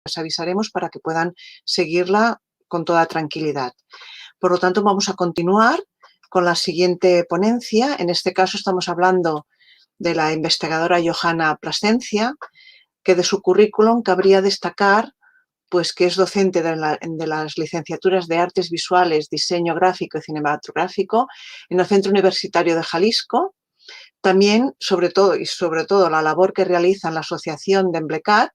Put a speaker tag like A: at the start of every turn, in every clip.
A: les avisaremos para que puedan seguirla con toda tranquilidad. Por lo tanto, vamos a continuar con la siguiente ponencia. En este caso estamos hablando de la investigadora Johanna Plasencia, que de su currículum cabría destacar pues, que es docente de las licenciaturas de Artes Visuales, Diseño Gráfico y Cinematográfico en el Centro Universitario de Jalisco. También, sobre todo, la labor que realiza en la Asociación de Emblecat,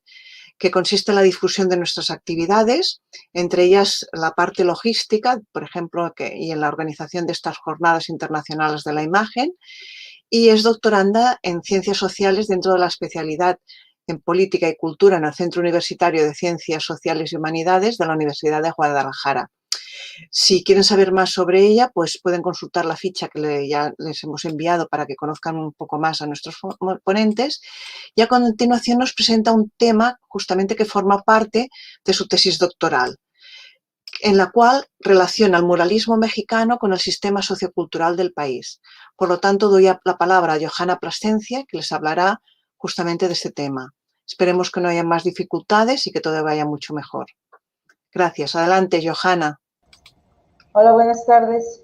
A: que consiste en la difusión de nuestras actividades, entre ellas la parte logística, por ejemplo, y en la organización de estas Jornadas Internacionales de la Imagen, y es doctoranda en Ciencias Sociales dentro de la especialidad en Política y Cultura en el Centro Universitario de Ciencias Sociales y Humanidades de la Universidad de Guadalajara. Si quieren saber más sobre ella, pues pueden consultar la ficha que ya les hemos enviado para que conozcan un poco más a nuestros ponentes. Y a continuación nos presenta un tema justamente que forma parte de su tesis doctoral, en la cual relaciona el muralismo mexicano con el sistema sociocultural del país. Por lo tanto, doy la palabra a Johanna Plasencia, que les hablará justamente de este tema. Esperemos que no haya más dificultades y que todo vaya mucho mejor. Gracias. Adelante, Johanna.
B: Hola, buenas tardes.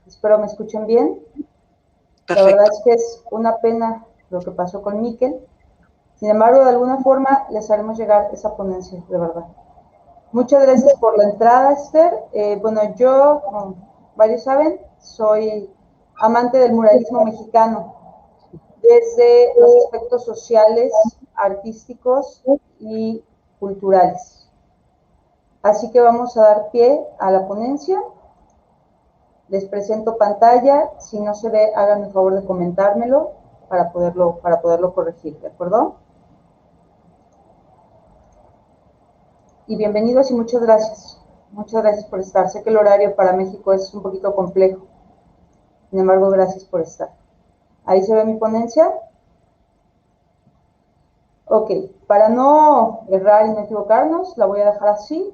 B: Espero me escuchen bien. Perfecto. La verdad es que es una pena lo que pasó con Miquel. Sin embargo, de alguna forma les haremos llegar esa ponencia, de verdad. Muchas gracias por la entrada, Esther. Bueno, yo, como varios saben, soy amante del muralismo mexicano, desde los aspectos sociales, artísticos y culturales. Así que vamos a dar pie a la ponencia. Les presento pantalla. Si no se ve, háganme el favor de comentármelo para poderlo corregir, ¿de acuerdo? Y bienvenidos y muchas gracias. Muchas gracias por estar. Sé que el horario para México es un poquito complejo. Sin embargo, gracias por estar. ¿Ahí se ve mi ponencia? Ok, para no errar y no equivocarnos, la voy a dejar así,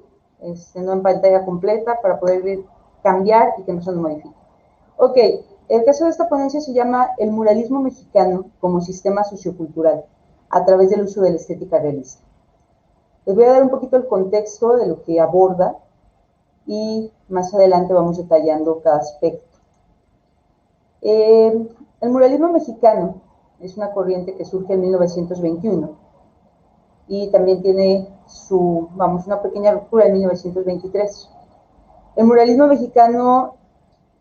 B: no en pantalla completa, para poder cambiar y que no se nos modifique. Ok, el caso de esta ponencia se llama El muralismo mexicano como sistema sociocultural, a través del uso de la estética realista. Les voy a dar un poquito el contexto de lo que aborda y más adelante vamos detallando cada aspecto. El muralismo mexicano es una corriente que surge en 1921 y también tiene una pequeña ruptura en 1923. El muralismo mexicano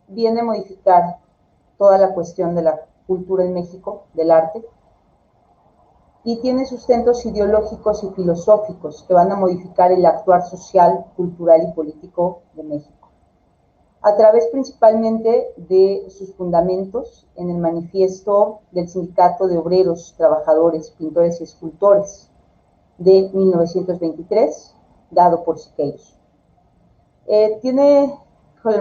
B: viene a modificar toda la cuestión de la cultura en México, del arte, y tiene sustentos ideológicos y filosóficos que van a modificar el actuar social, cultural y político de México, a través principalmente de sus fundamentos en el manifiesto del Sindicato de Obreros, Trabajadores, Pintores y Escultores de 1923, dado por Siqueiros. El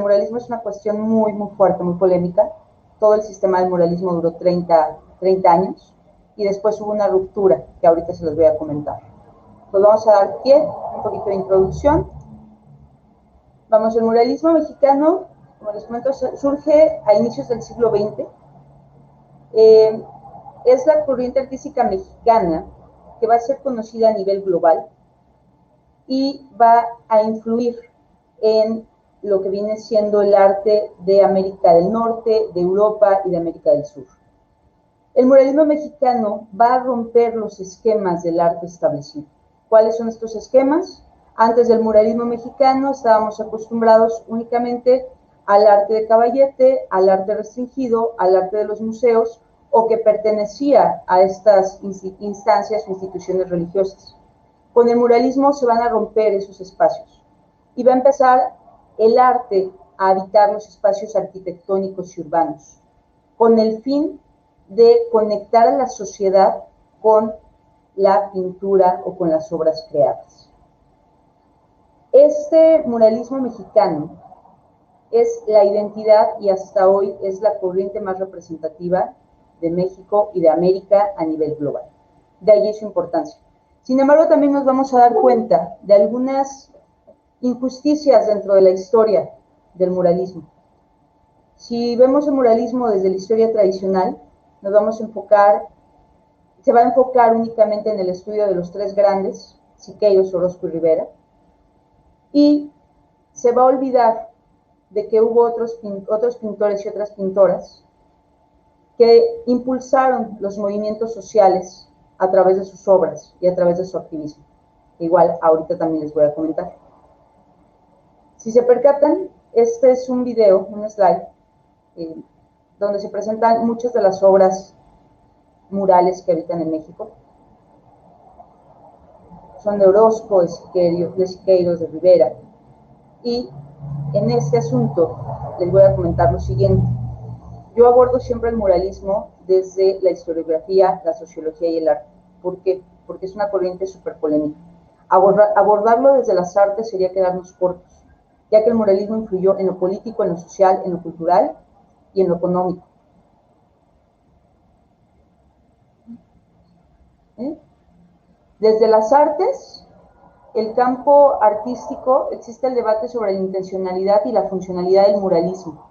B: muralismo es una cuestión muy, muy fuerte, muy polémica. Todo el sistema del muralismo duró 30 años y después hubo una ruptura que ahorita se los voy a comentar. Pues vamos a dar pie, un poquito de introducción. Vamos, el muralismo mexicano, como les comento, surge a inicios del siglo XX. Es la corriente artística mexicana que va a ser conocida a nivel global y va a influir en lo que viene siendo el arte de América del Norte, de Europa y de América del Sur. El muralismo mexicano va a romper los esquemas del arte establecido. ¿Cuáles son estos esquemas? Antes del muralismo mexicano estábamos acostumbrados únicamente al arte de caballete, al arte restringido, al arte de los museos, o que pertenecía a estas instancias o instituciones religiosas. Con el muralismo se van a romper esos espacios y va a empezar el arte a habitar los espacios arquitectónicos y urbanos, con el fin de conectar a la sociedad con la pintura o con las obras creadas. Este muralismo mexicano es la identidad y hasta hoy es la corriente más representativa de México y de América a nivel global. De allí su importancia. Sin embargo, también nos vamos a dar cuenta de algunas injusticias dentro de la historia del muralismo. Si vemos el muralismo desde la historia tradicional, se va a enfocar únicamente en el estudio de los tres grandes, Siqueiros, Orozco y Rivera, y se va a olvidar de que hubo otros pintores y otras pintoras que impulsaron los movimientos sociales a través de sus obras y a través de su activismo. Igual ahorita también les voy a comentar. Si se percatan, este es un video, un slide, donde se presentan muchas de las obras murales que habitan en México. Son de Orozco, de Siqueiros, de Rivera. Y en este asunto les voy a comentar lo siguiente. Yo abordo siempre el muralismo desde la historiografía, la sociología y el arte. ¿Por qué? Porque es una corriente súper polémica. Abordarlo desde las artes sería quedarnos cortos, ya que el muralismo influyó en lo político, en lo social, en lo cultural y en lo económico. Desde las artes, el campo artístico, existe el debate sobre la intencionalidad y la funcionalidad del muralismo.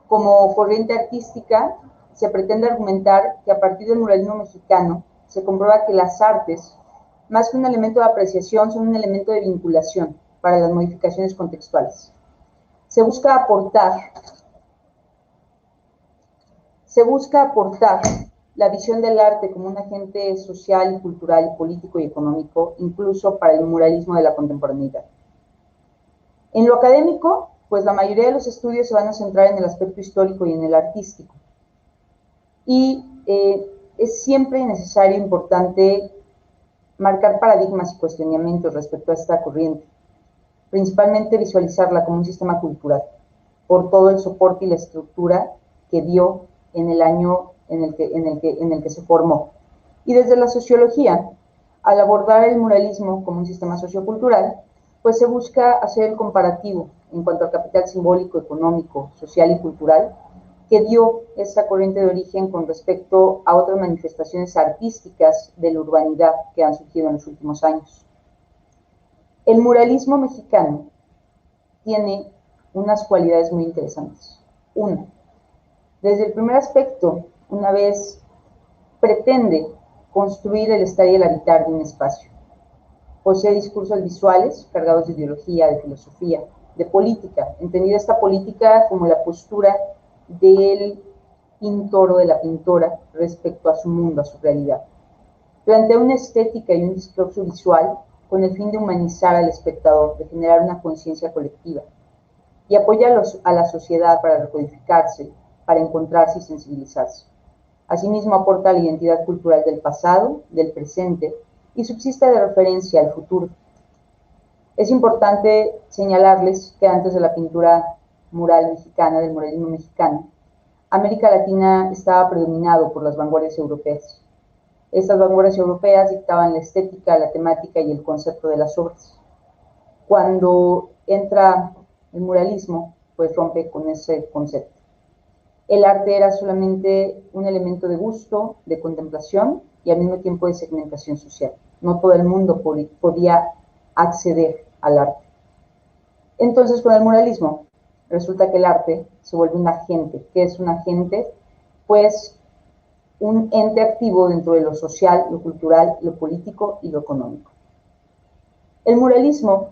B: Como corriente artística, se pretende argumentar que a partir del muralismo mexicano se comprueba que las artes, más que un elemento de apreciación, son un elemento de vinculación para las modificaciones contextuales. Se busca aportar la visión del arte como un agente social, cultural, político y económico, incluso para el muralismo de la contemporaneidad. En lo académico, pues la mayoría de los estudios se van a centrar en el aspecto histórico y en el artístico. Y es siempre necesario, importante, marcar paradigmas y cuestionamientos respecto a esta corriente, principalmente visualizarla como un sistema cultural, por todo el soporte y la estructura que dio en el año en el que se formó. Y desde la sociología, al abordar el muralismo como un sistema sociocultural, pues se busca hacer el comparativo en cuanto al capital simbólico, económico, social y cultural que dio esa corriente de origen con respecto a otras manifestaciones artísticas de la urbanidad que han surgido en los últimos años. El muralismo mexicano tiene unas cualidades muy interesantes. Una, desde el primer aspecto, una vez pretende construir el estar y el habitar de un espacio. Posee discursos visuales cargados de ideología, de filosofía, de política, entendida esta política como la postura del pintor o de la pintora respecto a su mundo, a su realidad. Plantea una estética y un discurso visual con el fin de humanizar al espectador, de generar una conciencia colectiva, y apoya a la sociedad para recodificarse, para encontrarse y sensibilizarse. Asimismo, aporta la identidad cultural del pasado, del presente, y subsiste de referencia al futuro. Es importante señalarles que antes de la pintura mural mexicana, del muralismo mexicano, América Latina estaba predominado por las vanguardias europeas. Estas vanguardias europeas dictaban la estética, la temática y el concepto de las obras. Cuando entra el muralismo, pues rompe con ese concepto. El arte era solamente un elemento de gusto, de contemplación y al mismo tiempo de segmentación social. No todo el mundo podía acceder al arte. Entonces, con el muralismo, resulta que el arte se vuelve un agente. ¿Qué es un agente? Pues un ente activo dentro de lo social, lo cultural, lo político y lo económico. El muralismo,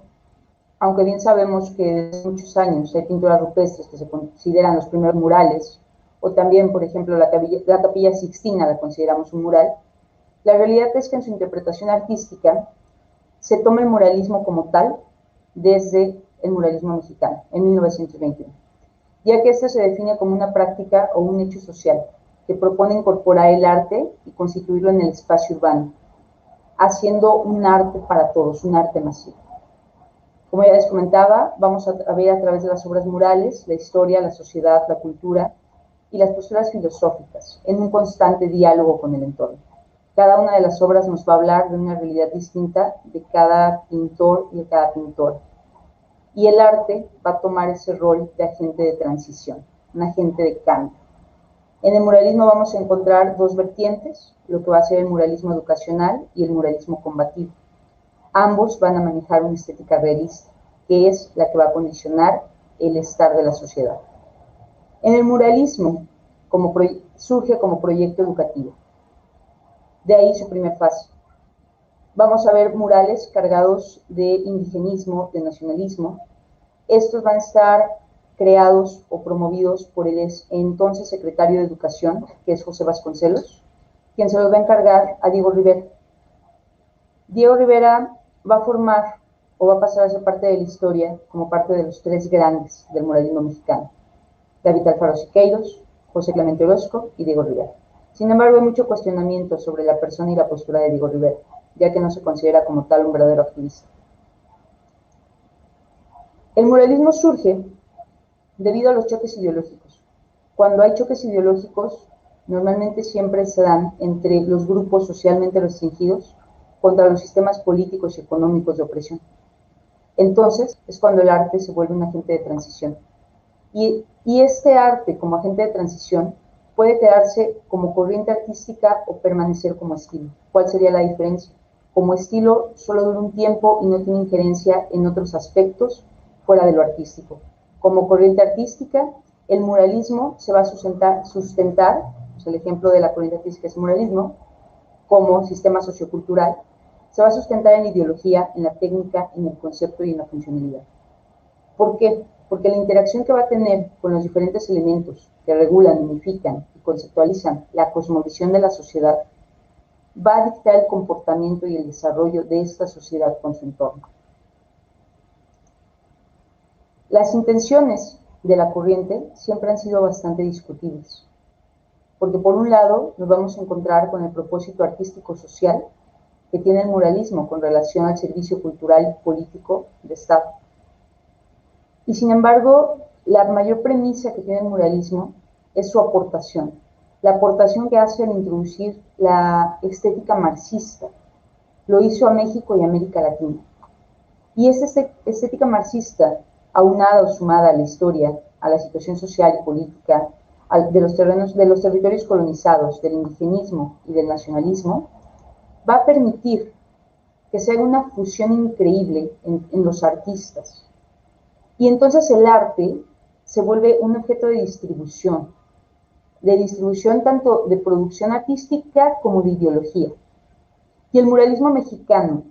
B: aunque bien sabemos que desde muchos años hay pinturas rupestres que se consideran los primeros murales, o también, por ejemplo, la Capilla Sixtina la consideramos un mural, la realidad es que en su interpretación artística se toma el muralismo como tal desde el muralismo mexicano, en 1921, ya que este se define como una práctica o un hecho social que propone incorporar el arte y constituirlo en el espacio urbano, haciendo un arte para todos, un arte masivo. Como ya les comentaba, vamos a ver a través de las obras murales la historia, la sociedad, la cultura y las posturas filosóficas, en un constante diálogo con el entorno. Cada una de las obras nos va a hablar de una realidad distinta de cada pintor y de cada pintora. Y el arte va a tomar ese rol de agente de transición, un agente de cambio. En el muralismo vamos a encontrar dos vertientes, lo que va a ser el muralismo educacional y el muralismo combativo. Ambos van a manejar una estética realista, que es la que va a condicionar el estar de la sociedad. En el muralismo surge como proyecto educativo. De ahí su primera fase. Vamos a ver murales cargados de indigenismo, de nacionalismo. Estos van a estar creados o promovidos por el entonces secretario de Educación, que es José Vasconcelos, quien se los va a encargar a Diego Rivera. Diego Rivera va a formar o va a pasar a ser parte de la historia como parte de los tres grandes del muralismo mexicano: David Alfaro Siqueiros, José Clemente Orozco y Diego Rivera. Sin embargo, hay mucho cuestionamiento sobre la persona y la postura de Diego Rivera, ya que no se considera como tal un verdadero activista. El muralismo surge debido a los choques ideológicos. Cuando hay choques ideológicos, normalmente siempre se dan entre los grupos socialmente restringidos contra los sistemas políticos y económicos de opresión. Entonces es cuando el arte se vuelve un agente de transición. Y este arte como agente de transición puede quedarse como corriente artística o permanecer como estilo. ¿Cuál sería la diferencia? Como estilo solo dura un tiempo y no tiene injerencia en otros aspectos fuera de lo artístico. Como corriente artística, el muralismo se va a sustentar, pues el ejemplo de la corriente artística es el muralismo, como sistema sociocultural, se va a sustentar en la ideología, en la técnica, en el concepto y en la funcionalidad. ¿Por qué? Porque la interacción que va a tener con los diferentes elementos que regulan, unifican y conceptualizan la cosmovisión de la sociedad va a dictar el comportamiento y el desarrollo de esta sociedad con su entorno. Las intenciones de la corriente siempre han sido bastante discutibles, porque por un lado nos vamos a encontrar con el propósito artístico-social que tiene el muralismo con relación al servicio cultural y político de Estado. Y sin embargo, la mayor premisa que tiene el muralismo es su aportación, la aportación que hace al introducir la estética marxista. Lo hizo a México y América Latina. Y esta estética marxista, aunada o sumada a la historia, a la situación social y política de los territorios colonizados, del indigenismo y del nacionalismo, va a permitir que se haga una fusión increíble en los artistas. Y entonces el arte se vuelve un objeto de distribución tanto de producción artística como de ideología. Y el muralismo mexicano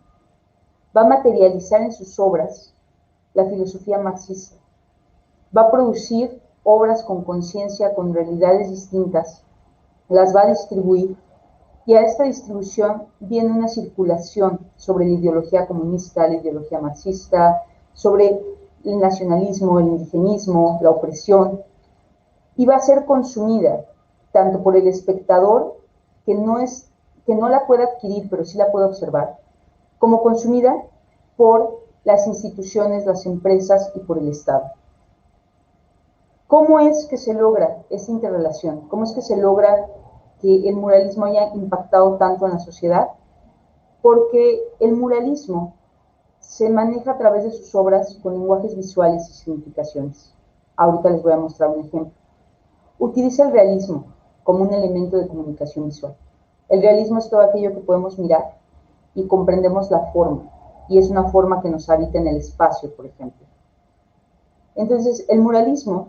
B: va a materializar en sus obras la filosofía marxista. Va a producir obras con conciencia, con realidades distintas, las va a distribuir, y a esta distribución viene una circulación sobre la ideología comunista, la ideología marxista, sobre el nacionalismo, el indigenismo, la opresión, y va a ser consumida tanto por el espectador, que no la puede adquirir, pero sí la puede observar, como consumida por las instituciones, las empresas y por el Estado. ¿Cómo es que se logra esa interrelación? ¿Cómo es que se logra que el muralismo haya impactado tanto en la sociedad? Porque el muralismo se maneja a través de sus obras con lenguajes visuales y significaciones. Ahorita les voy a mostrar un ejemplo. Utiliza el realismo como un elemento de comunicación visual. El realismo es todo aquello que podemos mirar y comprendemos la forma, y es una forma que nos habita en el espacio, por ejemplo. Entonces, el muralismo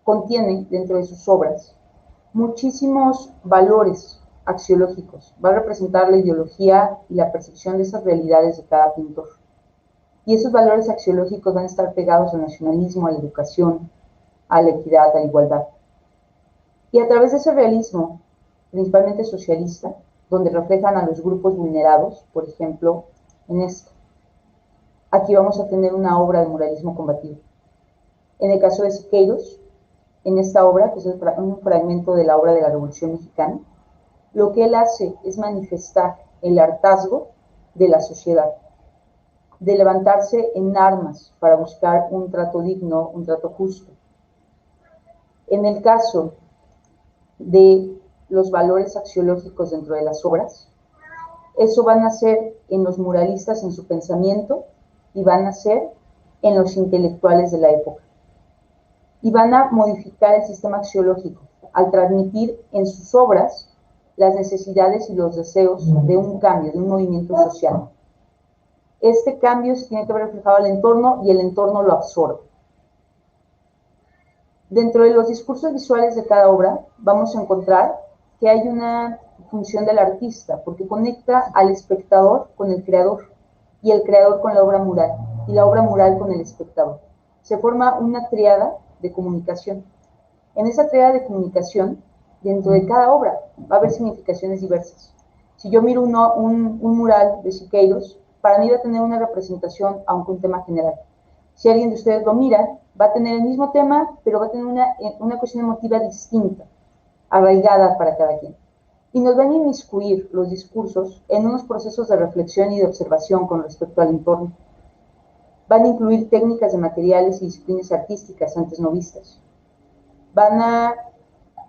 B: contiene dentro de sus obras muchísimos valores axiológicos. Va a representar la ideología y la percepción de esas realidades de cada pintor. Y esos valores axiológicos van a estar pegados al nacionalismo, a la educación, a la equidad, a la igualdad. Y a través de ese realismo, principalmente socialista, donde reflejan a los grupos vulnerados, por ejemplo, en esto. Aquí vamos a tener una obra de muralismo combativo. En el caso de Siqueiros, en esta obra, que es un fragmento de la obra de la Revolución Mexicana, lo que él hace es manifestar el hartazgo de la sociedad, de levantarse en armas para buscar un trato digno, un trato justo. En el caso de los valores axiológicos dentro de las obras, eso van a ser en los muralistas en su pensamiento y van a ser en los intelectuales de la época. Y van a modificar el sistema axiológico al transmitir en sus obras las necesidades y los deseos de un cambio, de un movimiento social. Este cambio se tiene que ver reflejado al entorno y el entorno lo absorbe. Dentro de los discursos visuales de cada obra vamos a encontrar que hay una función del artista, porque conecta al espectador con el creador, y el creador con la obra mural, y la obra mural con el espectador. Se forma una tríada de comunicación. En esa tríada de comunicación, dentro de cada obra, va a haber significaciones diversas. Si yo miro un mural de Siqueiros, para mí va a tener una representación, aunque un tema general. Si alguien de ustedes lo mira, va a tener el mismo tema, pero va a tener una cuestión emotiva distinta, arraigada para cada quien. Y nos van a inmiscuir los discursos en unos procesos de reflexión y de observación con respecto al entorno. Van a incluir técnicas de materiales y disciplinas artísticas antes no vistas. Van a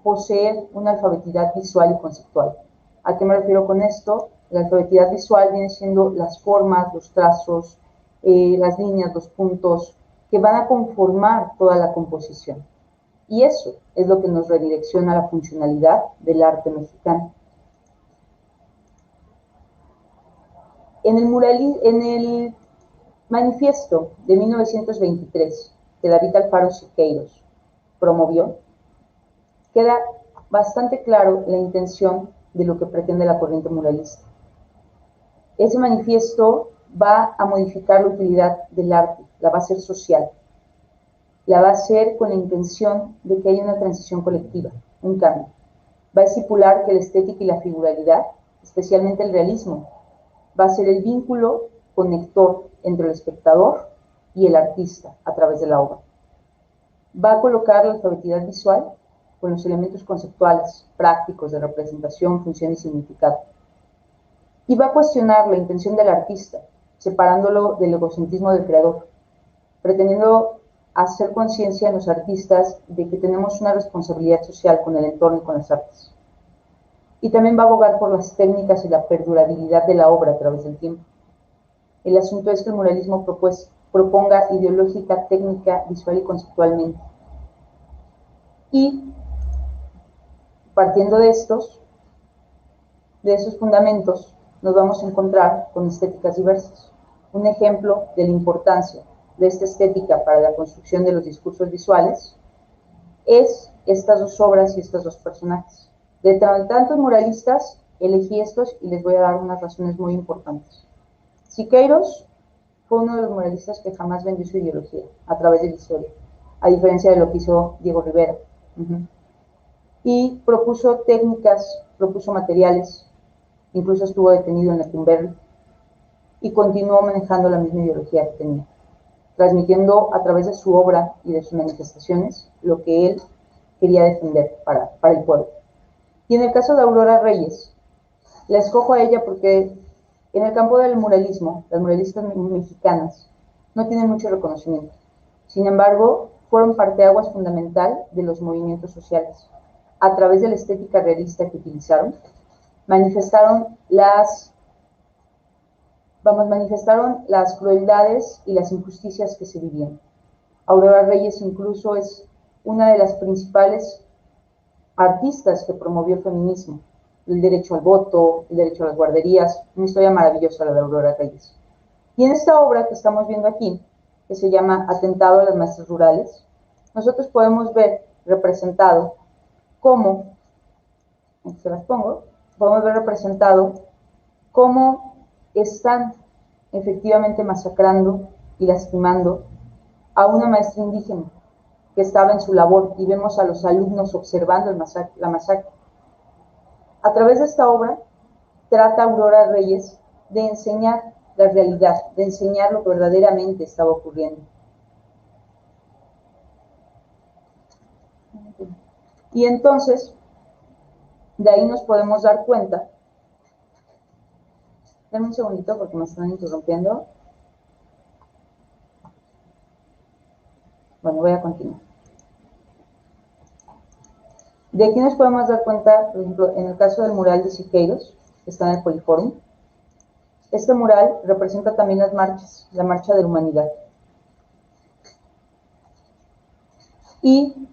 B: poseer una alfabetidad visual y conceptual. ¿A qué me refiero con esto? La alfabetidad visual viene siendo las formas, los trazos, las líneas, los puntos, que van a conformar toda la composición. Y eso es lo que nos redirecciona a la funcionalidad del arte mexicano. En el manifiesto de 1923 que David Alfaro Siqueiros promovió, queda bastante claro la intención de lo que pretende la corriente muralista. Ese manifiesto va a modificar la utilidad del arte, la va a hacer social, la va a hacer con la intención de que haya una transición colectiva, un cambio. Va a estipular que la estética y la figuralidad, especialmente el realismo, va a ser el vínculo conector entre el espectador y el artista a través de la obra. Va a colocar la alfabetidad visual con los elementos conceptuales, prácticos de representación, función y significado. Y va a cuestionar la intención del artista, separándolo del egocentrismo del creador, pretendiendo hacer conciencia en los artistas de que tenemos una responsabilidad social con el entorno y con las artes. Y también va a abogar por las técnicas y la perdurabilidad de la obra a través del tiempo. El asunto es que el muralismo proponga ideológica, técnica, visual y conceptualmente. Y partiendo de esos fundamentos, nos vamos a encontrar con estéticas diversas. Un ejemplo de la importancia de esta estética para la construcción de los discursos visuales es estas dos obras y estos dos personajes. De tantos muralistas, elegí estos y les voy a dar unas razones muy importantes. Siqueiros fue uno de los muralistas que jamás vendió su ideología a través de la historia, a diferencia de lo que hizo Diego Rivera. Y propuso técnicas, propuso materiales, incluso estuvo detenido en Lecumberri y continuó manejando la misma ideología que tenía, transmitiendo a través de su obra y de sus manifestaciones lo que él quería defender para el pueblo. Y en el caso de Aurora Reyes, la escojo a ella porque en el campo del muralismo, las muralistas mexicanas no tienen mucho reconocimiento. Sin embargo, fueron parteaguas fundamental de los movimientos sociales. A través de la estética realista que utilizaron, manifestaron las crueldades y las injusticias que se vivían. Aurora Reyes incluso es una de las principales artistas que promovió el feminismo, el derecho al voto, el derecho a las guarderías, una historia maravillosa la de Aurora Reyes. Y en esta obra que estamos viendo aquí, que se llama Atentado a las Maestras Rurales, nosotros podemos ver representado cómo, aquí se las pongo, podemos ver representado cómo están efectivamente masacrando y lastimando a una maestra indígena que estaba en su labor, y vemos a los alumnos observando la masacre. A través de esta obra trata Aurora Reyes de enseñar la realidad, de enseñar lo que verdaderamente estaba ocurriendo. Y entonces, de ahí nos podemos dar cuenta. Denme un segundito porque me están interrumpiendo. Bueno, voy a continuar. De aquí nos podemos dar cuenta, por ejemplo, en el caso del mural de Siqueiros, que está en el Poliforum. Este mural representa también las marchas, la marcha de la humanidad. Y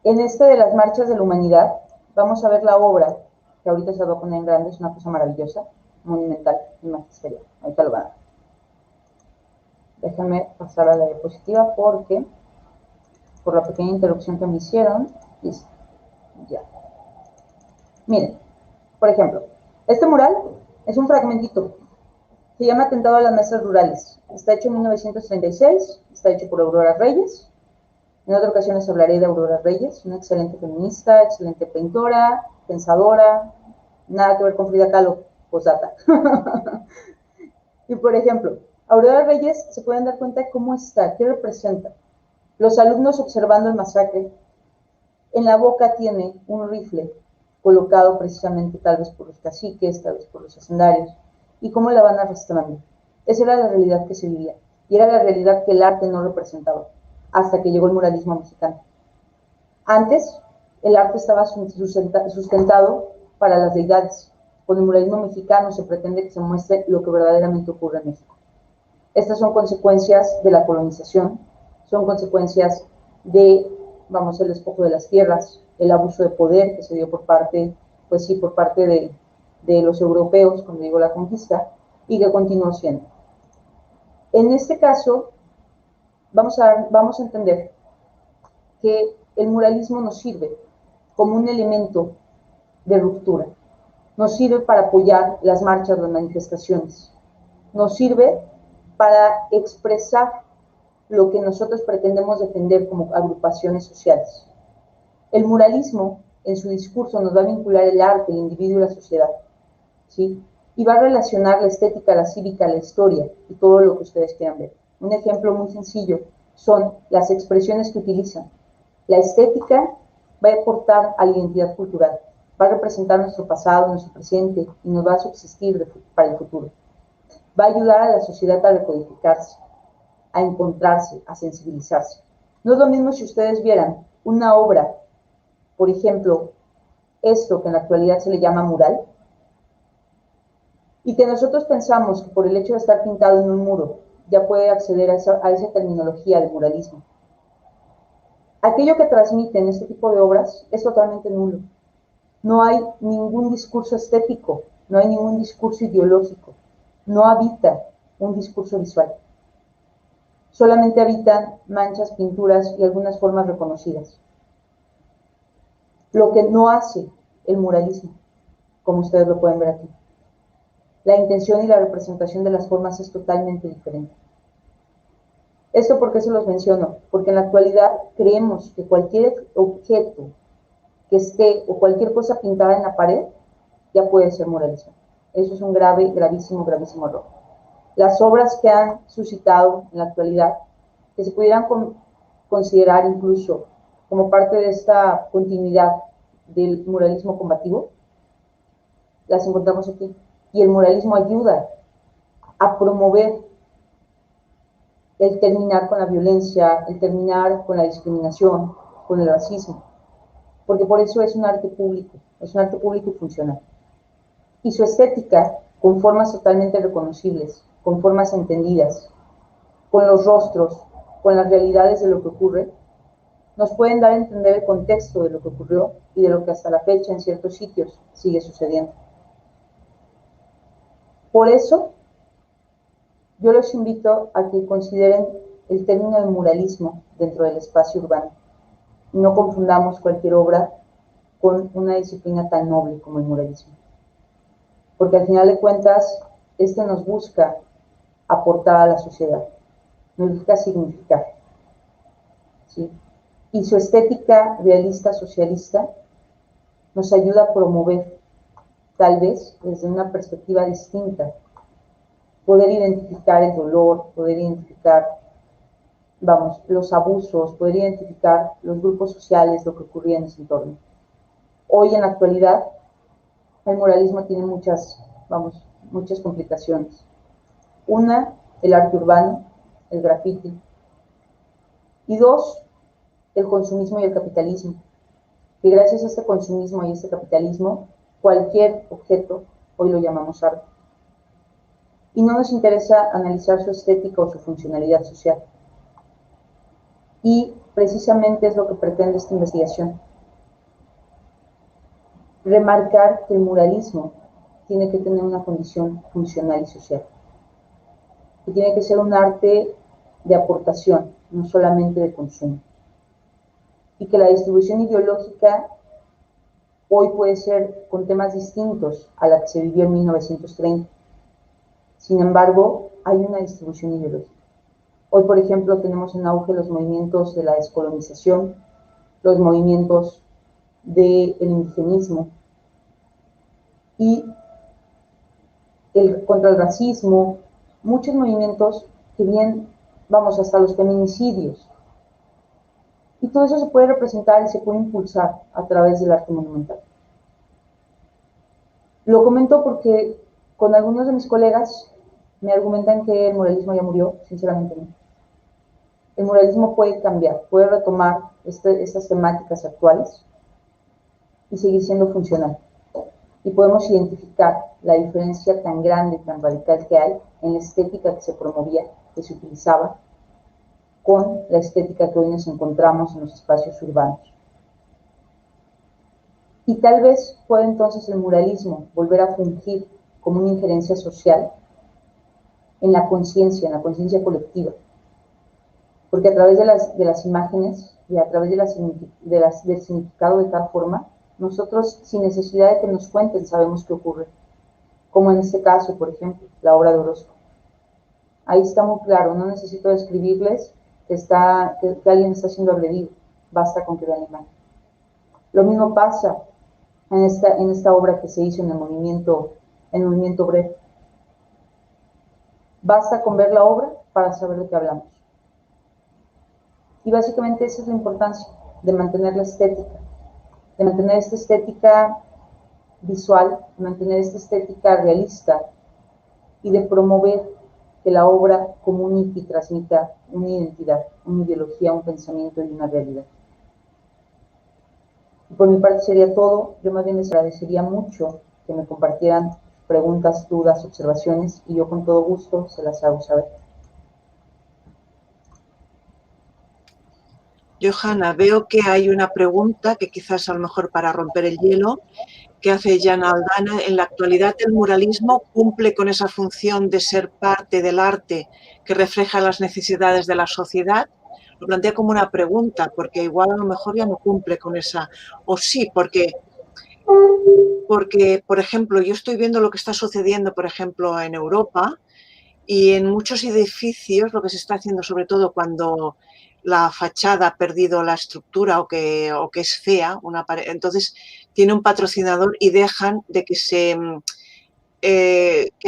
B: en este de las marchas de la humanidad, vamos a ver la obra, que ahorita se va a poner en grande, es una cosa maravillosa, monumental y magisterial. Ahorita lo van a ver. Déjenme pasar a la diapositiva porque, por la pequeña interrupción que me hicieron, listo, ya. Miren, por ejemplo, este mural es un fragmentito. Se llama Atentado a las Mesas Rurales. Está hecho en 1936, está hecho por Aurora Reyes. En otra ocasión les hablaré de Aurora Reyes, una excelente feminista, excelente pintora, pensadora, nada que ver con Frida Kahlo, posdata. Y por ejemplo, Aurora Reyes se pueden dar cuenta de cómo está, qué representa. Los alumnos observando el masacre, en la boca tiene un rifle colocado precisamente tal vez por los caciques, tal vez por los hacendarios, y cómo la van arrastrando. Esa era la realidad que se vivía, y era la realidad que el arte no representaba, hasta que llegó el muralismo mexicano. Antes, el arte estaba sustentado para las deidades. Con el muralismo mexicano se pretende que se muestre lo que verdaderamente ocurre en México. Estas son consecuencias de la colonización, son consecuencias de, vamos, el despojo de las tierras, el abuso de poder que se dio por parte, pues sí, por parte de los europeos, cuando llegó la conquista, y que continuó siendo. En este caso, vamos a entender que el muralismo nos sirve como un elemento de ruptura, nos sirve para apoyar las marchas, las manifestaciones, nos sirve para expresar lo que nosotros pretendemos defender como agrupaciones sociales. El muralismo, en su discurso, nos va a vincular el arte, el individuo y la sociedad, ¿sí? Y va a relacionar la estética, la cívica, la historia y todo lo que ustedes quieran ver. Un ejemplo muy sencillo son las expresiones que utilizan. La estética va a aportar a la identidad cultural, va a representar nuestro pasado, nuestro presente y nos va a subsistir para el futuro. Va a ayudar a la sociedad a recodificarse, a encontrarse, a sensibilizarse. No es lo mismo si ustedes vieran una obra, por ejemplo, esto que en la actualidad se le llama mural, y que nosotros pensamos que por el hecho de estar pintado en un muro ya puede acceder a esa terminología de muralismo. Aquello que transmiten este tipo de obras es totalmente nulo. No hay ningún discurso estético, no hay ningún discurso ideológico, no habita un discurso visual. Solamente habitan manchas, pinturas y algunas formas reconocidas. Lo que no hace el muralismo, como ustedes lo pueden ver aquí. La intención y la representación de las formas es totalmente diferente. ¿Esto por qué se los menciono? Porque en la actualidad creemos que cualquier objeto que esté o cualquier cosa pintada en la pared ya puede ser muralismo. Eso es un grave, gravísimo, gravísimo error. Las obras que han suscitado en la actualidad, que se pudieran considerar incluso como parte de esta continuidad del muralismo combativo, las encontramos aquí. Y el muralismo ayuda a promover el terminar con la violencia, el terminar con la discriminación, con el racismo, porque por eso es un arte público y funcional. Y su estética, con formas totalmente reconocibles, con formas entendidas, con los rostros, con las realidades de lo que ocurre, nos pueden dar a entender el contexto de lo que ocurrió y de lo que hasta la fecha en ciertos sitios sigue sucediendo. Por eso, yo los invito a que consideren el término de muralismo dentro del espacio urbano. No confundamos cualquier obra con una disciplina tan noble como el muralismo. Porque al final de cuentas, este nos busca aportar a la sociedad, nos busca significar, ¿sí? Y su estética realista, socialista, nos ayuda a promover, tal vez desde una perspectiva distinta, poder identificar el dolor, poder identificar, vamos, los abusos, poder identificar los grupos sociales, lo que ocurría en ese entorno. Hoy en la actualidad, el muralismo tiene muchas complicaciones. Una, el arte urbano, el graffiti. Y dos, el consumismo y el capitalismo. Que gracias a este consumismo y este capitalismo, cualquier objeto hoy lo llamamos arte. Y no nos interesa analizar su estética o su funcionalidad social. Y precisamente es lo que pretende esta investigación. Remarcar que el muralismo tiene que tener una condición funcional y social. Que tiene que ser un arte de aportación, no solamente de consumo. Y que la distribución ideológica hoy puede ser con temas distintos a la que se vivió en 1930. Sin embargo, hay una distribución ideológica. Hoy, por ejemplo, tenemos en auge los movimientos de la descolonización, los movimientos del indigenismo y contra el racismo, muchos movimientos que bien, vamos, hasta los feminicidios. Y todo eso se puede representar y se puede impulsar a través del arte monumental. Lo comento porque con algunos de mis colegas me argumentan que el muralismo ya murió, sinceramente no. El muralismo puede cambiar, puede retomar estas temáticas actuales y seguir siendo funcional. Y podemos identificar la diferencia tan grande, tan radical que hay en la estética que se promovía, que se utilizaba, con la estética que hoy nos encontramos en los espacios urbanos. Y tal vez pueda entonces el muralismo volver a fungir como una injerencia social en la conciencia colectiva. Porque a través de las imágenes y a través del significado de cada forma, nosotros, sin necesidad de que nos cuenten, sabemos qué ocurre. Como en este caso, por ejemplo, la obra de Orozco. Ahí está muy claro, no necesito describirles que alguien está siendo agredido, basta con que vean la imagen. Lo mismo pasa en esta obra que se hizo en el movimiento obrero. Basta con ver la obra para saber de qué hablamos. Y básicamente esa es la importancia de mantener la estética, de mantener esta estética visual, de mantener esta estética realista y de promover que la obra comunique y transmita una identidad, una ideología, un pensamiento y una realidad. Y por mi parte sería todo. Yo más bien les agradecería mucho que me compartieran preguntas, dudas, observaciones y yo con todo gusto se las hago saber.
A: Johanna, veo que hay una pregunta que quizás a lo mejor para romper el hielo, que hace Jana Aldana. ¿En la actualidad el muralismo cumple con esa función de ser parte del arte que refleja las necesidades de la sociedad? Lo plantea como una pregunta, porque igual a lo mejor ya no cumple con esa, o sí, porque, por ejemplo, yo estoy viendo lo que está sucediendo, por ejemplo, en Europa, y en muchos edificios lo que se está haciendo, sobre todo cuando la fachada ha perdido la estructura o que es fea, entonces tiene un patrocinador y dejan de que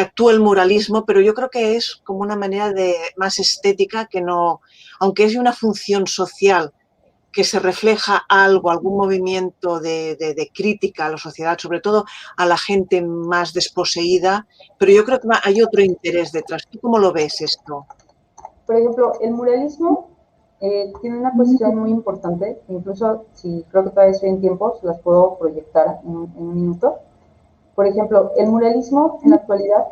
A: actúe el muralismo, pero yo creo que es como una manera más estética que no, aunque es una función social que se refleja algo, algún movimiento de crítica a la sociedad, sobre todo a la gente más desposeída, pero yo creo que hay otro interés detrás. ¿Tú cómo lo ves esto?
B: Por ejemplo, el muralismo tiene una cuestión muy importante, incluso si creo que todavía estoy en tiempo, se las puedo proyectar en un minuto. Por ejemplo, el muralismo en la actualidad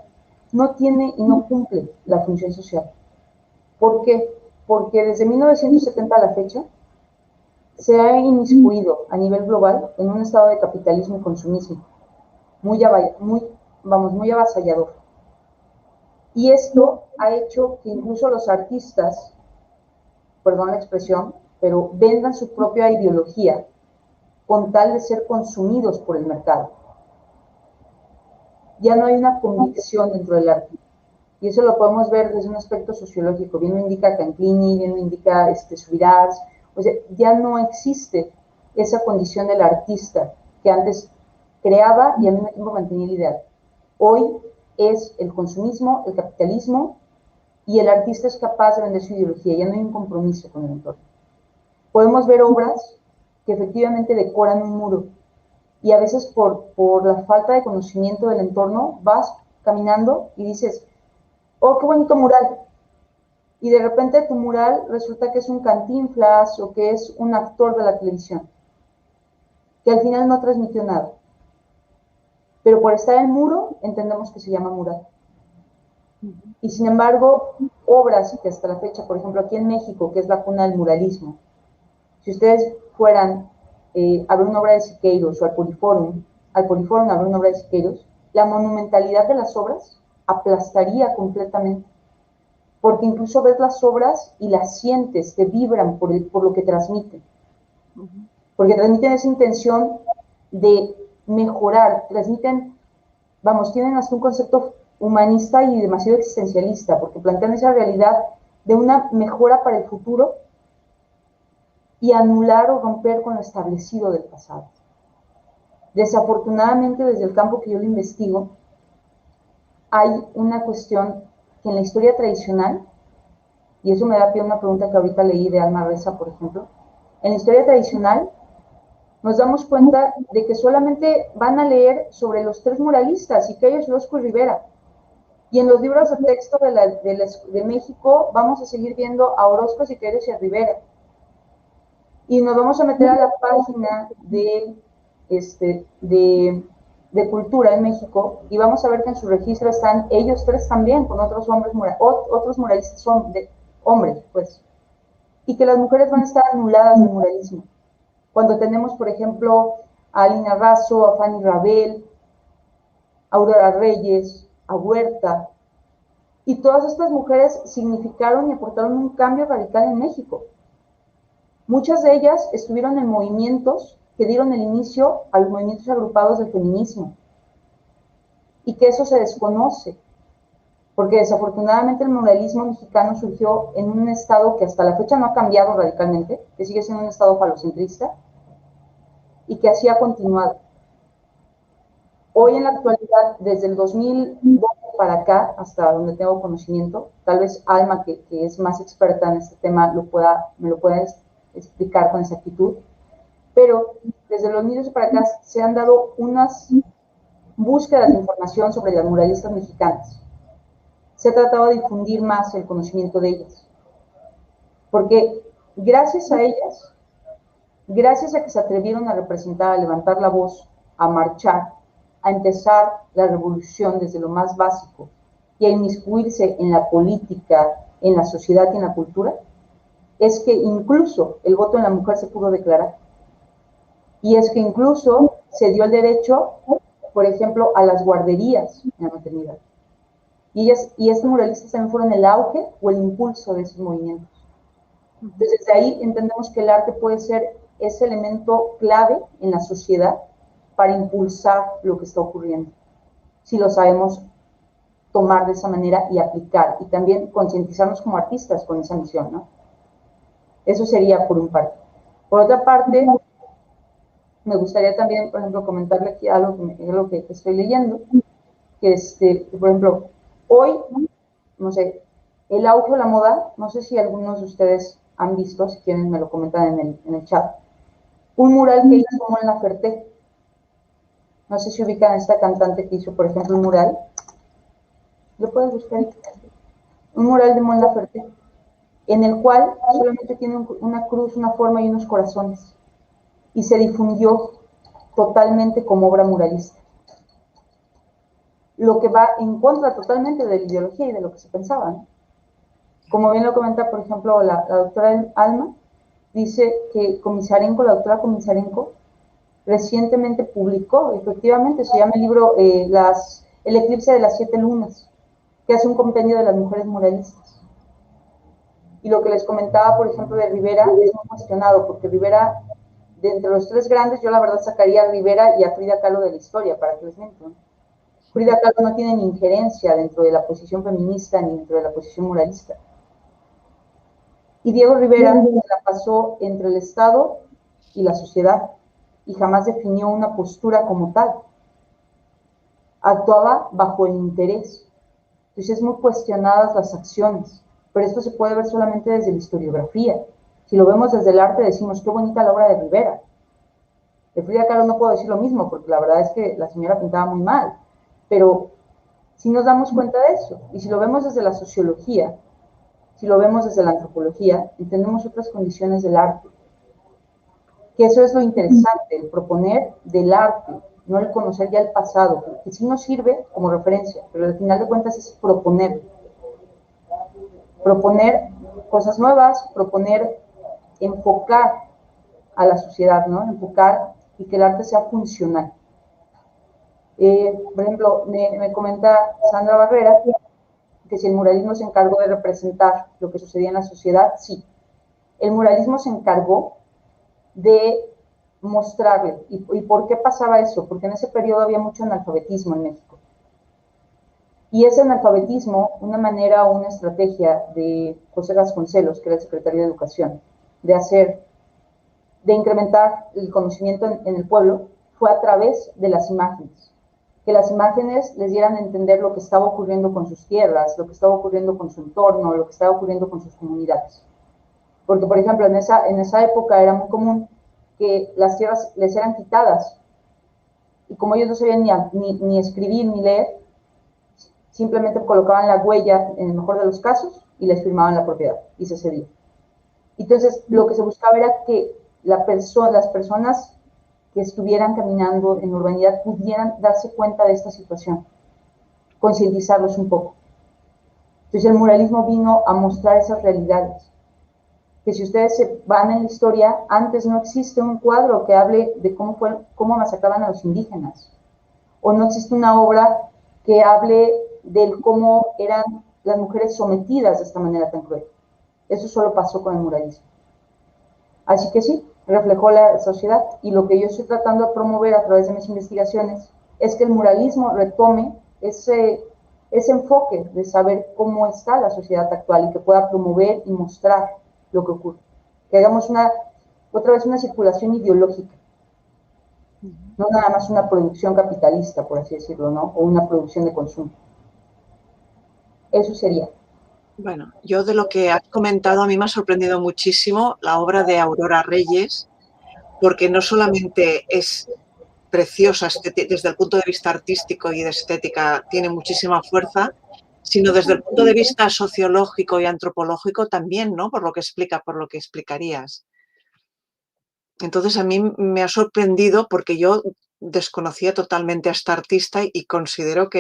B: no tiene y no cumple la función social. ¿Por qué? Porque desde 1970 a la fecha se ha inmiscuido a nivel global en un estado de capitalismo y consumismo muy avasallador. Y esto ha hecho que incluso los artistas, perdón la expresión, pero vendan su propia ideología con tal de ser consumidos por el mercado. Ya no hay una convicción dentro del arte. Y eso lo podemos ver desde un aspecto sociológico. Bien lo indica Canclini, bien lo indica Subirats. O sea, ya no existe esa condición del artista que antes creaba y al mismo tiempo mantenía el ideal. Hoy es el consumismo, el capitalismo, y el artista es capaz de vender su ideología. Ya no hay un compromiso con el entorno. Podemos ver obras que efectivamente decoran un muro, y a veces por la falta de conocimiento del entorno vas caminando y dices, oh, qué bonito mural, y de repente tu mural resulta que es un Cantinflas o que es un actor de la televisión, que al final no transmitió nada, pero por estar en el muro entendemos que se llama mural. Y sin embargo, obras que hasta la fecha, por ejemplo aquí en México, que es la cuna del muralismo, si ustedes fueran a ver una obra de Siqueiros o al Poliforum a ver una obra de Siqueiros, la monumentalidad de las obras aplastaría completamente, porque incluso ves las obras y las sientes, te vibran por lo que transmiten, porque transmiten esa intención de mejorar, transmiten, vamos, tienen hasta un concepto humanista y demasiado existencialista, porque plantean esa realidad de una mejora para el futuro y anular o romper con lo establecido del pasado. Desafortunadamente, desde el campo que yo lo investigo, hay una cuestión que en la historia tradicional, y eso me da pie a una pregunta que ahorita leí de Alma Reza, por ejemplo, en la historia tradicional nos damos cuenta de que solamente van a leer sobre los tres muralistas, Siqueiros, Orozco y Rivera. Y en los libros de texto de México vamos a seguir viendo a Orozco, Siqueiros y a Rivera. Y nos vamos a meter a la página de Cultura en México y vamos a ver que en su registro están ellos tres también, con otros hombres, otros muralistas hombres, pues. Y que las mujeres van a estar anuladas del muralismo. Cuando tenemos, por ejemplo, a Alina Razo, a Fanny Rabel, a Aurora Reyes, a Huerta, y todas estas mujeres significaron y aportaron un cambio radical en México. Muchas de ellas estuvieron en movimientos que dieron el inicio a los movimientos agrupados del feminismo, y que eso se desconoce, porque desafortunadamente el muralismo mexicano surgió en un estado que hasta la fecha no ha cambiado radicalmente, que sigue siendo un estado falocentrista, y que así ha continuado. Hoy en la actualidad, desde el 2012 para acá, hasta donde tengo conocimiento, tal vez Alma, que es más experta en este tema, me lo pueda explicar con exactitud, pero desde los 2012 para acá se han dado unas búsquedas de información sobre las muralistas mexicanas. Se ha tratado de difundir más el conocimiento de ellas, porque gracias a ellas, gracias a que se atrevieron a representar, a levantar la voz, a marchar, a empezar la revolución desde lo más básico y a inmiscuirse en la política, en la sociedad y en la cultura, es que incluso el voto en la mujer se pudo declarar. Y es que incluso se dio el derecho, por ejemplo, a las guarderías en la maternidad. Y estos muralistas también fueron el auge o el impulso de esos movimientos. Entonces, desde ahí entendemos que el arte puede ser ese elemento clave en la sociedad para impulsar lo que está ocurriendo, si lo sabemos tomar de esa manera y aplicar, y también concientizarnos como artistas con esa misión, ¿no? Eso sería por un parte. Por otra parte, me gustaría también, por ejemplo, comentarle aquí algo que estoy leyendo, que por ejemplo, hoy, no sé, el auge de la moda, no sé si algunos de ustedes han visto, si quieren me lo comentan en el chat, un mural que hizo Mon Laferte. No sé si ubican a esta cantante que hizo, por ejemplo, un mural. ¿Lo puedes buscar? Un mural de Mon Laferte, en el cual solamente tiene una cruz, una forma y unos corazones. Y se difundió totalmente como obra muralista. Lo que va en contra totalmente de la ideología y de lo que se pensaba, ¿no? Como bien lo comenta, por ejemplo, la doctora Alma, dice que la doctora Comisarenko, recientemente publicó, efectivamente, se llama el libro El eclipse de las 7 lunas, que hace un compendio de las mujeres muralistas. Y lo que les comentaba, por ejemplo, de Rivera, es muy cuestionado, porque Rivera, de entre los tres grandes, yo la verdad sacaría a Rivera y a Frida Kahlo de la historia, para que les miento, ¿no? Frida Kahlo no tiene ni injerencia dentro de la posición feminista ni dentro de la posición muralista. Y Diego Rivera se la pasó entre el Estado y la sociedad y jamás definió una postura como tal. Actuaba bajo el interés. Entonces es muy cuestionadas las acciones, pero esto se puede ver solamente desde la historiografía. Si lo vemos desde el arte decimos, qué bonita la obra de Rivera. De Frida Kahlo no puedo decir lo mismo, porque la verdad es que la señora pintaba muy mal, pero si nos damos cuenta de eso, y si lo vemos desde la sociología, si lo vemos desde la antropología, entendemos otras condiciones del arte. Que eso es lo interesante, el proponer del arte, no el conocer ya el pasado, que sí nos sirve como referencia, pero al final de cuentas es proponer. Proponer cosas nuevas, proponer enfocar a la sociedad, ¿no? Enfocar y que el arte sea funcional. Por ejemplo, me comenta Sandra Barrera que si el muralismo se encargó de representar lo que sucedía en la sociedad, sí. El muralismo se encargó de mostrarle. ¿Y por qué pasaba eso? Porque en ese periodo había mucho analfabetismo en México. Y ese analfabetismo, una manera o una estrategia de José Vasconcelos, que era el secretario de Educación, de incrementar el conocimiento en el pueblo, fue a través de las imágenes. Que las imágenes les dieran a entender lo que estaba ocurriendo con sus tierras, lo que estaba ocurriendo con su entorno, lo que estaba ocurriendo con sus comunidades. Porque, por ejemplo, en esa época era muy común que las tierras les eran quitadas, y como ellos no sabían ni escribir ni leer, simplemente colocaban la huella, en el mejor de los casos, y les firmaban la propiedad, y se cedía. Entonces, lo que se buscaba era que las personas que estuvieran caminando en la urbanidad pudieran darse cuenta de esta situación, concientizarlos un poco. Entonces, el muralismo vino a mostrar esas realidades. Que si ustedes se van en la historia, antes no existe un cuadro que hable de cómo masacraban a los indígenas, o no existe una obra que hable de cómo eran las mujeres sometidas de esta manera tan cruel. Eso solo pasó con el muralismo. Así que sí, reflejó la sociedad, y lo que yo estoy tratando de promover a través de mis investigaciones es que el muralismo retome ese enfoque de saber cómo está la sociedad actual y que pueda promover y mostrar lo que ocurre. Que hagamos otra vez una circulación ideológica, no nada más una producción capitalista, por así decirlo, ¿no? O una producción de consumo. Eso sería.
A: Bueno, yo de lo que has comentado, a mí me ha sorprendido muchísimo la obra de Aurora Reyes, porque no solamente es preciosa desde el punto de vista artístico y de estética, tiene muchísima fuerza, sino desde el punto de vista sociológico y antropológico también, ¿no? Por lo que explicarías. Entonces a mí me ha sorprendido porque yo desconocía totalmente a esta artista y considero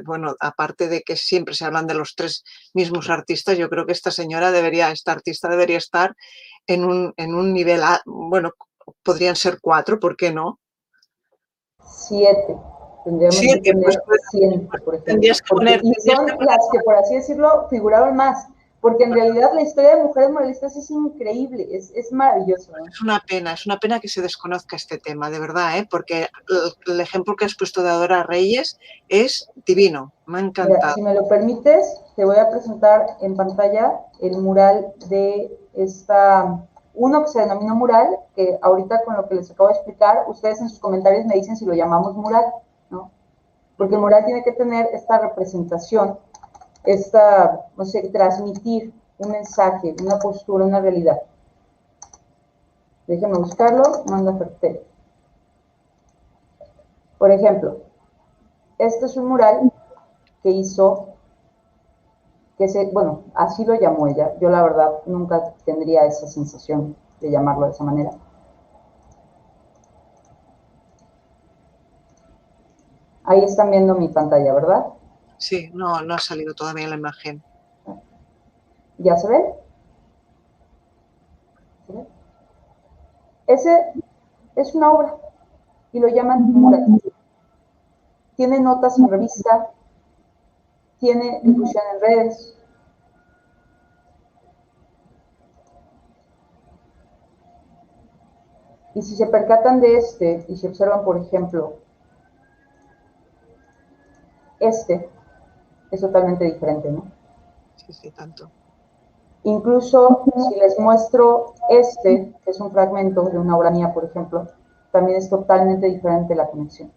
A: bueno, aparte de que siempre se hablan de los tres mismos artistas, yo creo que esta artista debería estar en un nivel, bueno, podrían ser 4, ¿por qué no?
B: 7. Tendríamos que
A: 7,
B: poner
A: pues
B: 100, por ejemplo.
A: tendrías que poner...
B: Y son las que, por así decirlo, figuraban más. Porque en realidad la historia de mujeres muralistas es increíble, es maravilloso, ¿no?
A: Es una pena que se desconozca este tema, de verdad, ¿eh? Porque el ejemplo que has puesto de Aurora Reyes es divino, me ha
B: Mira,
A: encantado.
B: si me lo permites, te voy a presentar en pantalla el mural de uno que se denomina mural, que ahorita con lo que les acabo de explicar, ustedes en sus comentarios me dicen si lo llamamos mural, ¿no? Porque el mural tiene que tener esta representación, no sé, transmitir un mensaje, una postura, una realidad. Déjenme buscarlo, manda Fertel. Por ejemplo, este es un mural que hizo, bueno, así lo llamó ella. Yo la verdad nunca tendría esa sensación de llamarlo de esa manera. Ahí están viendo mi pantalla, ¿verdad?
A: Sí, no ha salido todavía la imagen.
B: ¿Ya se ve? ¿Se ve? Ese es una obra y lo llaman mural. Tiene notas en revista, tiene difusión en redes. Y si se percatan de y si observan, por ejemplo, es totalmente diferente, ¿no?
A: Sí, sí, tanto.
B: Incluso si les muestro que es un fragmento de una obra mía, por ejemplo, también es totalmente diferente la conexión.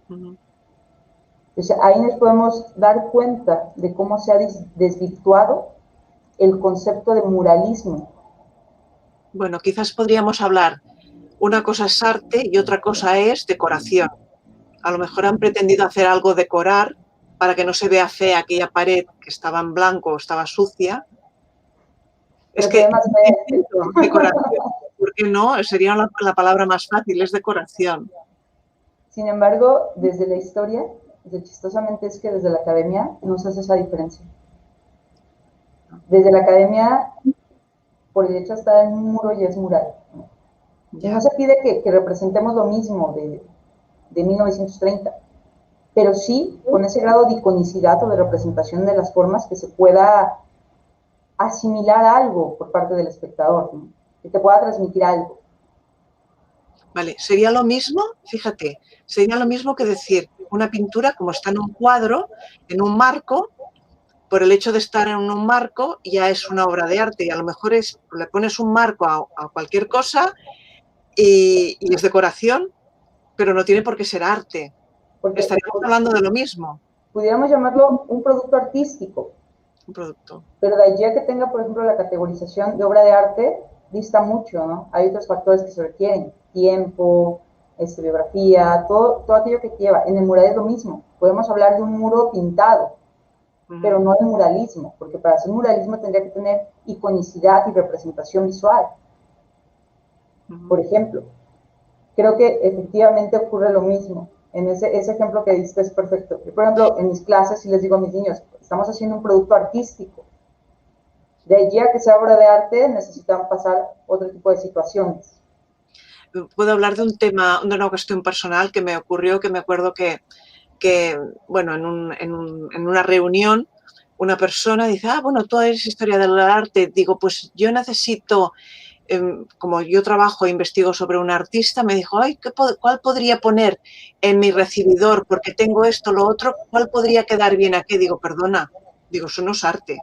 B: Entonces, ahí nos podemos dar cuenta de cómo se ha desvirtuado el concepto de muralismo.
A: Bueno, quizás podríamos hablar, una cosa es arte y otra cosa es decoración. A lo mejor han pretendido hacer algo decorar para que no se vea fea aquella pared que estaba en blanco o estaba sucia.
B: Pero
A: Es
B: se
A: que
B: ve más fea.
A: decoración, ¿por qué no? Sería la palabra más fácil, es decoración.
B: Sin embargo, desde la historia, chistosamente es que desde la academia no se hace esa diferencia. Desde la academia, por el hecho de estar en un muro, ya es mural. Y no se pide que representemos lo mismo de 1930, pero sí con ese grado de iconicidad o de representación de las formas que se pueda asimilar algo por parte del espectador, ¿no? Que te pueda transmitir algo.
A: Vale, sería lo mismo, fíjate, sería lo mismo que decir una pintura como está en un cuadro, en un marco, por el hecho de estar en un marco ya es una obra de arte y a lo mejor le pones un marco a cualquier cosa y es decoración, pero no tiene por qué ser arte.
B: Porque
A: Estaríamos hablando de lo mismo,
B: pudiéramos llamarlo un producto artístico,
A: un producto.
B: pero de allí a que tenga, por ejemplo, la categorización de obra de arte, dista mucho, ¿no? Hay otros factores que se requieren, tiempo, biografía, todo aquello que lleva. En el mural es lo mismo. Podemos hablar de un muro pintado, pero no de muralismo, porque para hacer muralismo tendría que tener iconicidad y representación visual. Por ejemplo, creo que efectivamente ocurre lo mismo. En ese ejemplo que diste es perfecto. Yo, por ejemplo, en mis clases, si les digo a mis niños, estamos haciendo un producto artístico. De allí a que sea obra de arte, necesitan pasar otro tipo de situaciones.
A: Puedo hablar de un tema, de una cuestión personal que me ocurrió, que me acuerdo que bueno, en una reunión, una persona dice, bueno, tú eres historia del arte. Digo, pues yo necesito, como yo trabajo e investigo sobre un artista, me dijo, ay, ¿cuál podría poner en mi recibidor? Porque tengo esto, lo otro, ¿cuál podría quedar bien aquí? Digo, perdona, digo, eso no es arte.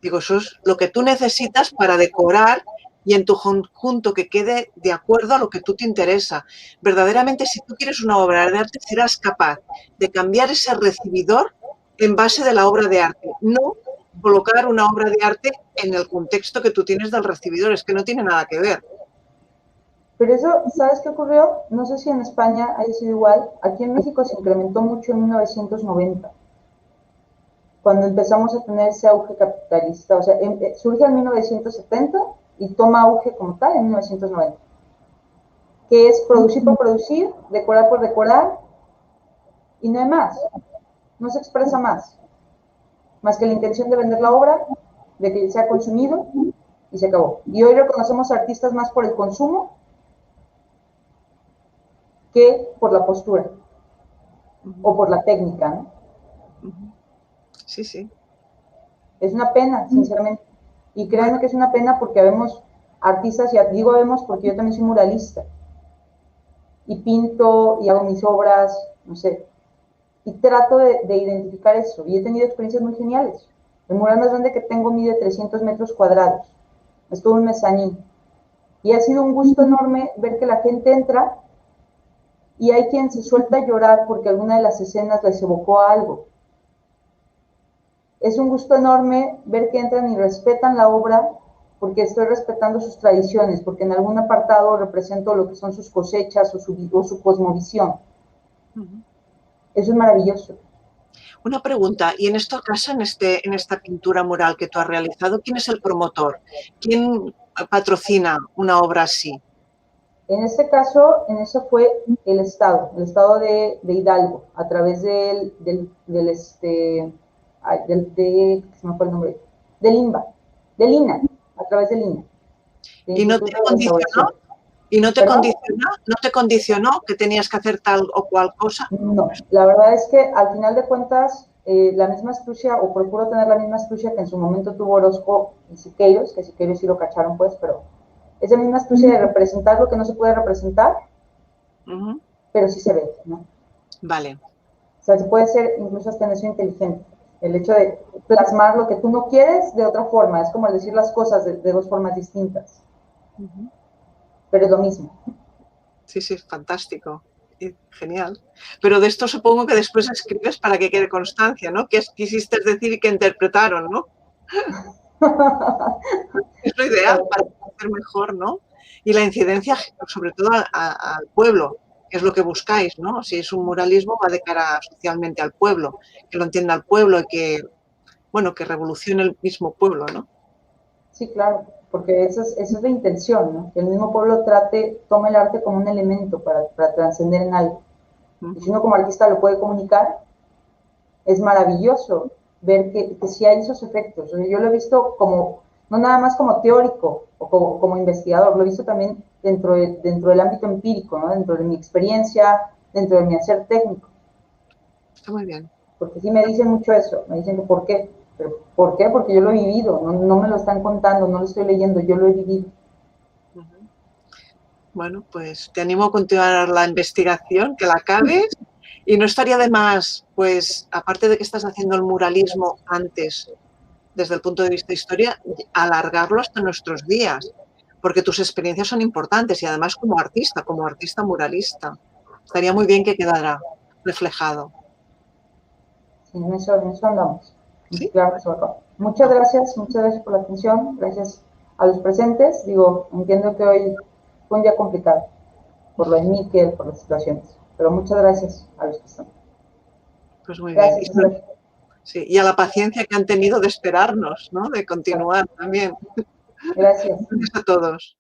A: Digo, eso es lo que tú necesitas para decorar y en tu conjunto que quede de acuerdo a lo que tú te interesa. Verdaderamente, si tú quieres una obra de arte, serás capaz de cambiar ese recibidor en base de la obra de arte, no colocar una obra de arte en el contexto que tú tienes del recibidor, es que no tiene nada que ver.
B: Pero eso, ¿sabes qué ocurrió? No sé si en España haya sido igual. Aquí en México se incrementó mucho en 1990, cuando empezamos a tener ese auge capitalista. O sea, surge en 1970 y toma auge como tal en 1990, que es producir por producir, decorar por decorar, y no hay más. No se expresa más que la intención de vender la obra, de que sea consumido, y se acabó. Y hoy reconocemos a artistas más por el consumo que por la postura o por la técnica, ¿no?
A: Sí, sí.
B: Es una pena, sinceramente. Y créanme que es una pena porque vemos artistas, y digo vemos porque yo también soy muralista, y pinto y hago mis obras, no sé, y trato de identificar eso. Y he tenido experiencias muy geniales. El mural más grande que tengo mide 300 metros cuadrados. Es todo un mezanín. Y ha sido un gusto enorme ver que la gente entra y hay quien se suelta a llorar porque alguna de las escenas les evocó algo. Es un gusto enorme ver que entran y respetan la obra porque estoy respetando sus tradiciones, porque en algún apartado represento lo que son sus cosechas o su cosmovisión. Eso es maravilloso.
A: Una pregunta, y en esta casa, en esta pintura mural que tú has realizado, ¿quién es el promotor? ¿Quién patrocina una obra así?
B: En este caso, en eso fue el Estado de Hidalgo, a través se me fue el nombre, del INBA, del INA, a través del INA, del
A: ¿Y no te
B: Instituto de
A: condicionó?
B: Restauración.
A: ¿Y no te
B: ¿Perdón?
A: condicionó? ¿No te condicionó que tenías que hacer tal o cual cosa?
B: No, la verdad es que al final de cuentas, la misma astucia, o procuro tener la misma astucia que en su momento tuvo Orozco y Siqueiros, que Siqueiros sí lo cacharon, pues, pero esa misma astucia de representar lo que no se puede representar, pero sí se ve, ¿no?
A: Vale.
B: O sea, se puede ser incluso hasta en eso inteligente. El hecho de plasmar lo que tú no quieres de otra forma, es como el decir las cosas de dos formas distintas, pero es lo mismo.
A: Sí, sí, fantástico. Genial. Pero de esto supongo que después escribes para que quede constancia, ¿no? ¿Qué quisiste decir y qué interpretaron, ¿no? Es lo ideal para hacer mejor, ¿no? Y la incidencia, sobre todo al pueblo, que es lo que buscáis, ¿no? Si es un muralismo, va de cara socialmente al pueblo, que lo entienda el pueblo y que, bueno, que revolucione el mismo pueblo, ¿no?
B: Sí, claro, porque esa es la intención, ¿no? Que el mismo pueblo tome el arte como un elemento para trascender en algo. Y si uno como artista lo puede comunicar, es maravilloso ver que sí hay esos efectos. O sea, yo lo he visto como, no nada más como teórico o como investigador, lo he visto también dentro del ámbito empírico, ¿no? Dentro de mi experiencia, dentro de mi hacer técnico.
A: Está muy bien.
B: Porque sí me dicen mucho eso, me dicen que ¿por qué? Pero ¿por qué? Porque yo lo he vivido, no me lo están contando, no lo estoy leyendo, yo lo he vivido.
A: Bueno, pues te animo a continuar la investigación, que la acabes. Y no estaría de más, pues, aparte de que estás haciendo el muralismo antes, desde el punto de vista de historia, alargarlo hasta nuestros días, porque tus experiencias son importantes y además como artista muralista. Estaría muy bien que quedara reflejado.
B: Sí, en eso andamos.
A: ¿Sí?
B: Claro que se va a acabar. Muchas gracias por la atención, gracias a los presentes. Digo, entiendo que hoy fue un día complicado, por lo de Miquel, por las situaciones, pero muchas gracias a los que están.
A: Pues muy bien.
B: Gracias, Isabel.
A: Sí, y a la paciencia que han tenido de esperarnos, ¿no? De continuar también.
B: Gracias.
A: Gracias a todos.